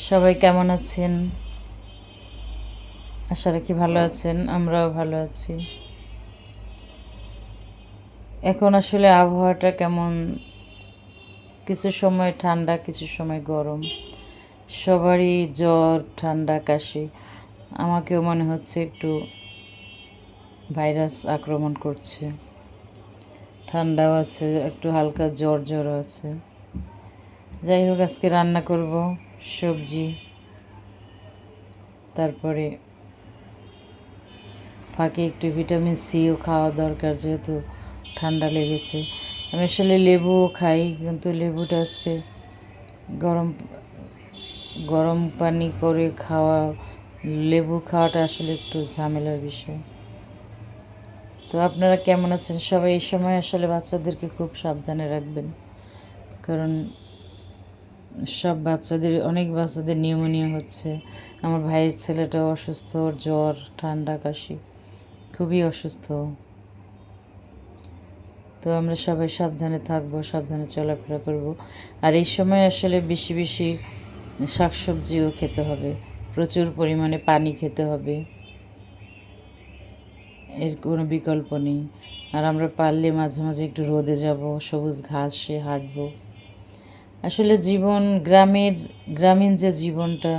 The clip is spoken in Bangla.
সবাই কেমন আছেন? আশা রাখি ভালো আছেন। আমরাও ভালো আছি। এখন আসলে আবহাওয়াটা কেমন, কিছু সময় ঠান্ডা, কিছু সময় গরম। সবারই জ্বর, ঠান্ডা, কাশি। আমাকেও মনে হচ্ছে একটু ভাইরাস আক্রমণ করছে। ঠান্ডাও আছে, একটু হালকা জ্বরও আছে। যাই হোক, আজকে রান্না করব সবজি, তারপরে ফাঁকে একটু ভিটামিন সিও খাওয়া দরকার, যেহেতু ঠান্ডা লেগেছে। আমি আসলে লেবুও খাই, কিন্তু লেবুটা আজকে গরম গরম পানি করে লেবু খাওয়াটা আসলে একটু ঝামেলার বিষয়। তো আপনারা কেমন আছেন সবাই? এই সময় আসলে বাচ্চাদেরকে খুব সাবধানে রাখবেন, কারণ অনেক বাচ্চাদের নিউমোনিয়া হচ্ছে। আমার ভাইয়ের ছেলেটাও অসুস্থ, ওর জ্বর, ঠান্ডা, কাশি, খুবই অসুস্থ। তো আমরা সবাই সাবধানে থাকবো, সাবধানে চলাফেরা করব। আর এই সময় আসলে বেশি বেশি শাকসবজিও খেতে হবে, প্রচুর পরিমাণে পানি খেতে হবে, এর কোনো বিকল্প নেই। আর আমরা পারলে মাঝে মাঝে একটু রোদে যাব, সবুজ ঘাসে হাঁটবো। আসলে গ্রামীণ যে জীবনটা,